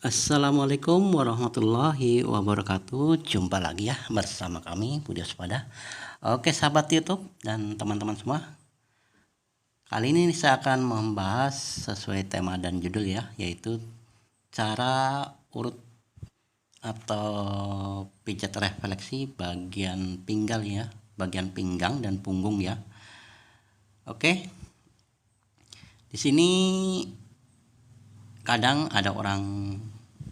Assalamualaikum warahmatullahi wabarakatuh. Jumpa lagi ya bersama kami Budi Waspada. Oke sahabat YouTube dan teman-teman semua. Kali ini saya akan membahas sesuai tema dan judul ya, yaitu cara urut atau pijat refleksi bagian pinggang ya, bagian pinggang dan punggung ya. Oke. Di sini kadang ada orang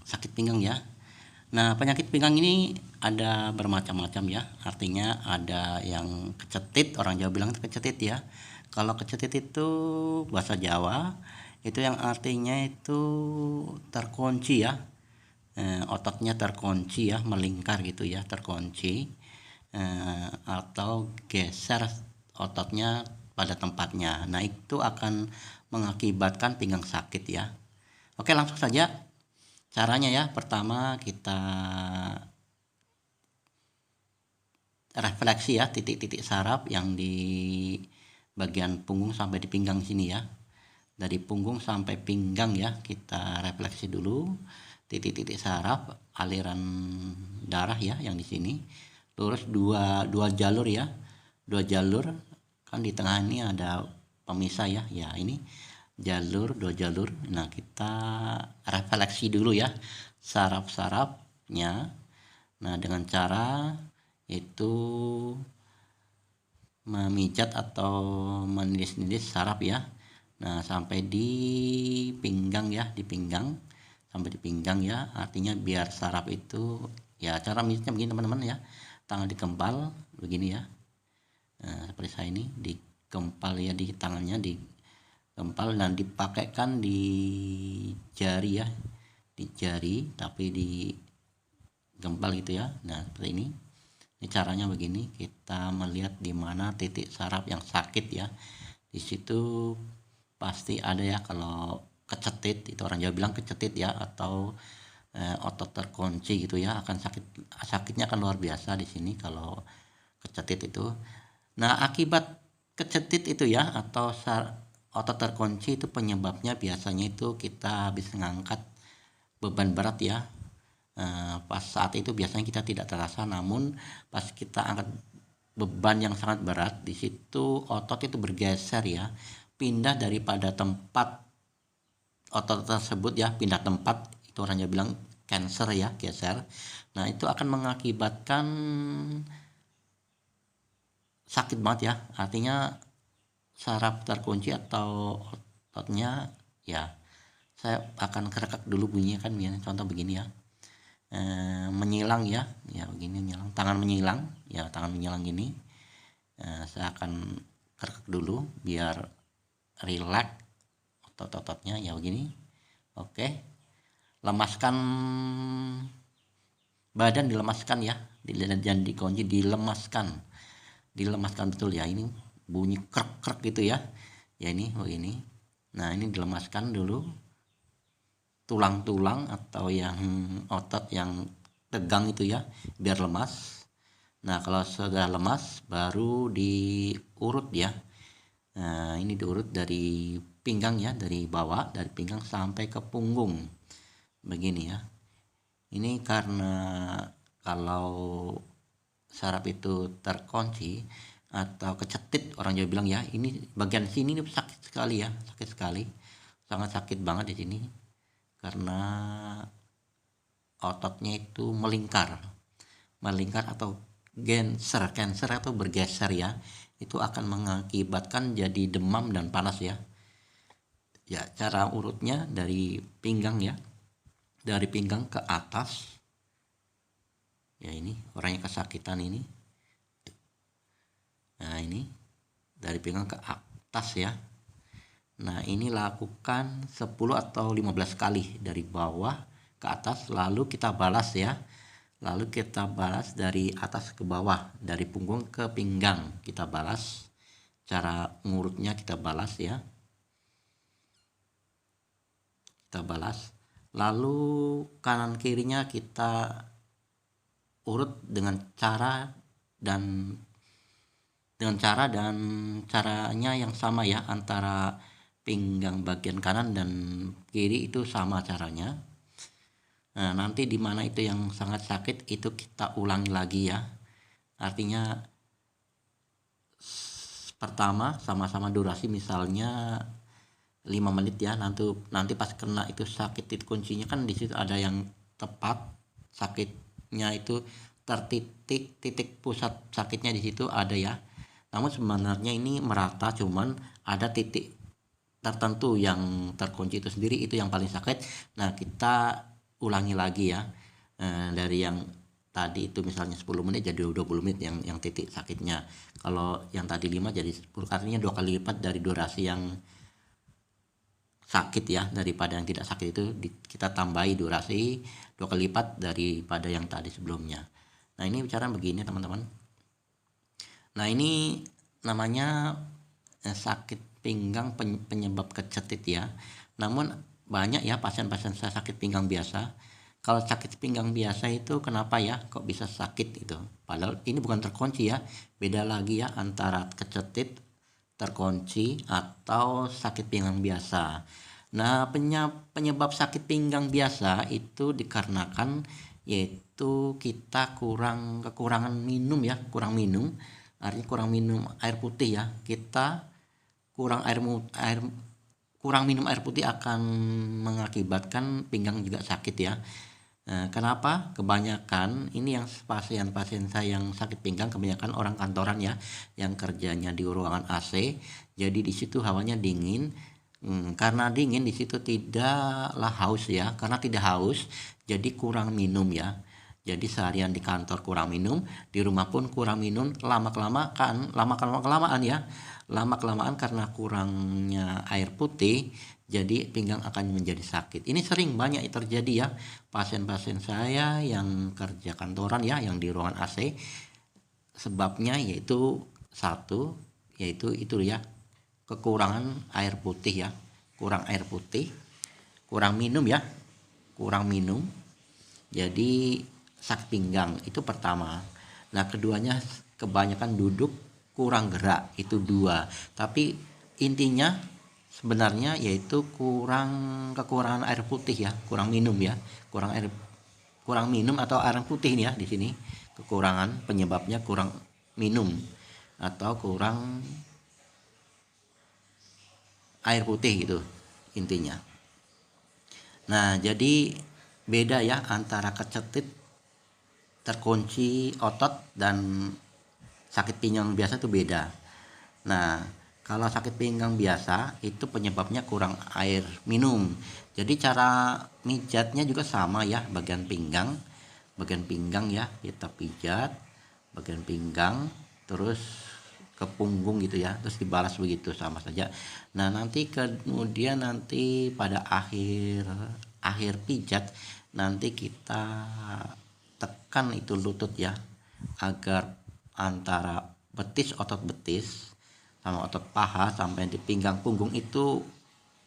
sakit pinggang ya. Nah, penyakit pinggang ini ada bermacam-macam ya. Artinya ada yang kecetit, orang Jawa bilang kecetit ya. Kalau kecetit itu bahasa Jawa itu yang artinya itu terkunci ya. Ototnya terkunci ya, melingkar gitu ya, terkunci. Atau geser ototnya pada tempatnya. Nah, itu akan mengakibatkan pinggang sakit ya. Oke, langsung saja caranya ya. Pertama kita refleksi ya, titik-titik saraf yang di bagian punggung sampai di pinggang sini ya. Dari punggung sampai pinggang ya, kita refleksi dulu titik-titik saraf, aliran darah ya yang di sini. Lurus dua jalur ya. Dua jalur kan di tengah ini ada pemisah ya. Ya, ini dua jalur. Nah, kita refleksi dulu ya saraf-sarafnya. Nah, dengan cara itu memijat atau menilis-nilis saraf ya. Nah, sampai di pinggang ya, di pinggang sampai di pinggang ya. Artinya biar saraf itu ya, cara mijatnya begini teman-teman ya. Tangan dikempal begini ya. Nah, seperti saya ini dikempal ya, di tangannya dikempal dan dipakaikan di jari ya, di jari tapi digempal gitu ya. Nah, seperti ini. Ini caranya begini, kita melihat di mana titik saraf yang sakit ya. Di situ pasti ada ya, kalau kecetit itu orang Jawa bilang kecetit ya, atau otot terkunci gitu ya, akan sakitnya akan luar biasa di sini kalau kecetit itu. Nah, akibat kecetit itu ya atau otot terkunci itu penyebabnya biasanya itu kita habis mengangkat beban berat ya. Pas saat itu biasanya kita tidak terasa, namun pas kita angkat beban yang sangat berat, di situ otot itu bergeser ya, pindah daripada tempat otot tersebut ya, pindah tempat, itu orangnya bilang cancer ya, geser. Nah, itu akan mengakibatkan sakit banget ya, artinya saraf terkunci atau ototnya ya. Saya akan kerekak dulu bunyinya kan, contoh begini ya. Menyilang ya, ya begini menyilang, tangan menyilang ya, tangan menyilang gini. Saya akan kerekak dulu biar rileks otot-ototnya ya begini. Oke, lemaskan badan, dilemaskan ya, jangan dikunci, dilemaskan betul ya. Ini bunyi krek-krek gitu ya. Ya ini begini. Nah, ini dilemaskan dulu tulang-tulang atau yang otot yang tegang itu ya, biar lemas. Nah, kalau sudah lemas baru diurut ya. Nah, ini diurut dari pinggang ya, dari bawah, dari pinggang sampai ke punggung begini ya. Ini karena kalau saraf itu terkunci atau kecetit, orang Jawa bilang ya, ini bagian sini ini sakit sekali ya, sakit sekali, sangat sakit banget di sini. Karena ototnya itu melingkar atau cancer atau bergeser ya, itu akan mengakibatkan jadi demam dan panas ya. Ya, cara urutnya dari pinggang ya, dari pinggang ke atas ya. Ini orangnya kesakitan ini. Nah, ini dari pinggang ke atas ya. Nah, ini lakukan 10 atau 15 kali dari bawah ke atas, lalu kita balas ya. Lalu kita balas dari atas ke bawah, dari punggung ke pinggang kita balas. Cara ngurutnya kita balas ya. Kita balas. Lalu kanan kirinya kita urut dengan cara dan caranya yang sama ya, antara pinggang bagian kanan dan kiri itu sama caranya. Nah, nanti di mana itu yang sangat sakit itu kita ulangi lagi ya. Artinya pertama sama-sama durasi misalnya 5 menit ya, nanti pas kena itu sakit titik kuncinya kan di situ ada yang tepat sakitnya itu titik pusat sakitnya di situ ada ya. Namun sebenarnya ini merata, cuman ada titik tertentu yang terkunci itu sendiri itu yang paling sakit. Nah, kita ulangi lagi ya. Dari yang tadi itu misalnya 10 menit jadi 20 menit yang titik sakitnya. Kalau yang tadi 5 jadi 10, artinya 2 kali lipat dari durasi yang sakit ya, daripada yang tidak sakit itu kita tambahi durasi 2 kali lipat daripada yang tadi sebelumnya. Nah, ini bicara begini teman-teman. Nah, ini namanya sakit pinggang penyebab kecetit ya. Namun banyak ya pasien-pasien saya sakit pinggang biasa. Kalau sakit pinggang biasa itu kenapa ya kok bisa sakit itu? Padahal ini bukan terkunci ya. Beda lagi ya antara kecetit, terkunci, atau sakit pinggang biasa. Nah, penyebab sakit pinggang biasa itu dikarenakan yaitu kita kekurangan minum ya, kurang minum. Artinya kurang minum air putih ya. Kita kurang minum air putih akan mengakibatkan pinggang juga sakit ya. Kenapa? Kebanyakan ini yang pasien-pasien saya yang sakit pinggang kebanyakan orang kantoran ya, yang kerjanya di ruangan AC. Jadi di situ hawanya dingin. Karena dingin di situ tidaklah haus ya. Karena tidak haus, jadi kurang minum ya. Jadi seharian di kantor kurang minum, di rumah pun kurang minum, lama-kelamaan ya. Lama-kelamaan karena kurangnya air putih, jadi pinggang akan menjadi sakit. Ini sering banyak terjadi ya, pasien-pasien saya yang kerja kantoran ya, yang di ruangan AC. Sebabnya yaitu satu, yaitu itu ya, kekurangan air putih ya, kurang air putih, kurang minum ya, kurang minum. Jadi sakit pinggang itu pertama. Nah, keduanya kebanyakan duduk, kurang gerak, itu 2. Tapi intinya sebenarnya yaitu kekurangan air putih ya, kurang minum ya, kurang minum atau air putih nih ya di sini. Kekurangan penyebabnya kurang minum atau kurang air putih gitu intinya. Nah, jadi beda ya antara kecetit, terkunci otot, dan sakit pinggang biasa itu beda. Nah, kalau sakit pinggang biasa itu penyebabnya kurang air minum. Jadi cara mijatnya juga sama ya, bagian pinggang ya, kita pijat bagian pinggang terus ke punggung gitu ya, terus dibalas begitu sama saja. Nah, kemudian pada akhir pijat nanti kita tekan itu lutut ya, agar antara otot betis sama otot paha sampai di pinggang punggung itu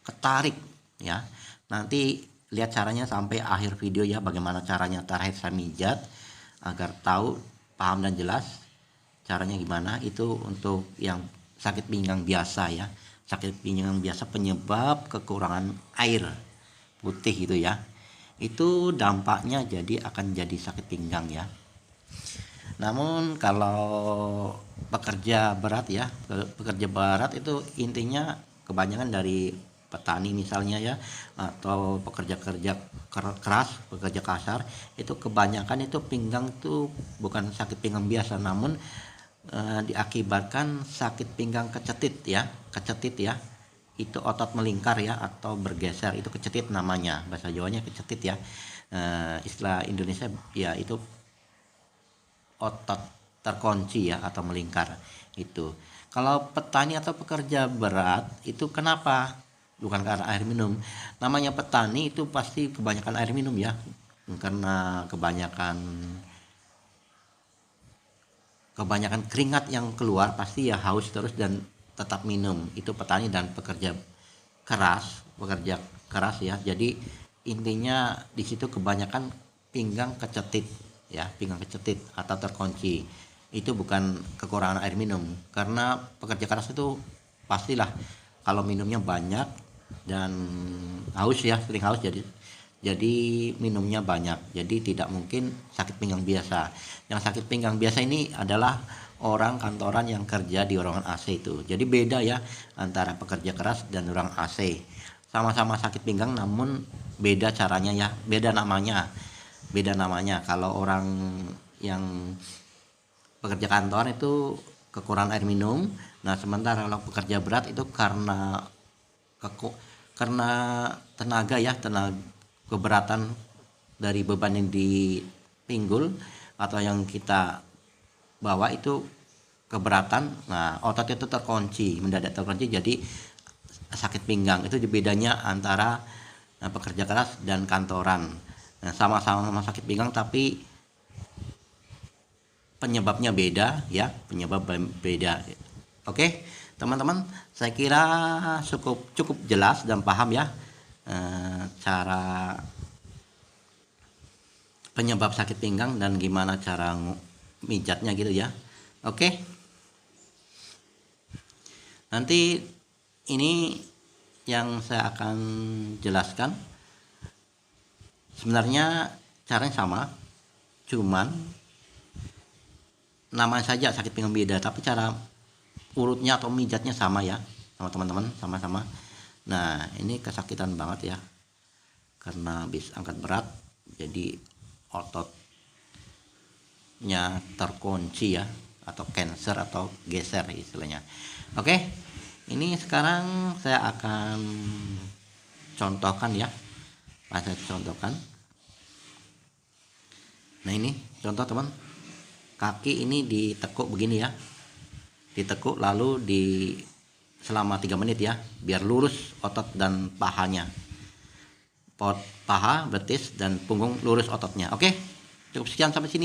ketarik ya. Nanti lihat caranya sampai akhir video ya, bagaimana caranya terakhir saya mijat agar tahu, paham dan jelas caranya gimana. Itu untuk yang sakit pinggang biasa ya, sakit pinggang biasa penyebab kekurangan air putih itu ya. Itu dampaknya akan jadi sakit pinggang ya. Namun kalau pekerja berat itu intinya kebanyakan dari petani misalnya ya, atau pekerja keras, pekerja kasar, itu kebanyakan itu pinggang itu bukan sakit pinggang biasa, namun diakibatkan sakit pinggang kecetit ya. Itu otot melingkar ya atau bergeser, itu kecetit namanya, bahasa Jawanya kecetit ya. Istilah Indonesia ya itu otot terkunci ya atau melingkar itu. Kalau petani atau pekerja berat itu kenapa? Bukan karena air minum. Namanya petani itu pasti kebanyakan air minum ya, karena kebanyakan keringat yang keluar, pasti ya haus terus dan tetap minum. Itu petani dan pekerja keras ya. Jadi intinya di situ kebanyakan pinggang kecetit ya, pinggang kecetit atau terkunci. Itu bukan kekurangan air minum, karena pekerja keras itu pastilah kalau minumnya banyak dan haus ya, sering haus, jadi minumnya banyak. Jadi tidak mungkin sakit pinggang biasa. Yang sakit pinggang biasa ini adalah orang kantoran yang kerja di ruangan AC itu. Jadi beda ya antara pekerja keras dan ruang AC. Sama-sama sakit pinggang namun beda caranya ya, beda namanya. Beda namanya. Kalau orang yang pekerja kantor itu kekurangan air minum. Nah, sementara kalau pekerja berat itu karena tenaga ya, tenaga keberatan dari beban yang dipinggul atau yang kita bawa itu keberatan. Nah, otot itu terkunci, mendadak terkunci, jadi sakit pinggang. Itu bedanya antara pekerja keras dan kantoran. Nah, sama-sama sakit pinggang tapi penyebabnya beda ya, penyebab beda. Oke, teman-teman, saya kira cukup jelas dan paham ya cara penyebab sakit pinggang dan gimana cara mijatnya gitu ya. Oke. Nanti ini yang saya akan jelaskan. Sebenarnya caranya sama, cuman namanya saja sakit pinggang beda, tapi cara urutnya atau mijatnya sama ya, sama teman-teman, sama-sama. Nah, ini kesakitan banget ya, karena habis angkat berat, jadi ototnya terkunci ya, atau cancer atau geser istilahnya. Oke, ini sekarang saya akan contohkan ya, saya contohkan. Nah, ini contoh teman, kaki ini ditekuk begini ya, ditekuk lalu selama 3 menit ya, biar lurus otot dan pahanya. Paha, betis dan punggung lurus ototnya. Oke, cukup sekian sampai sini.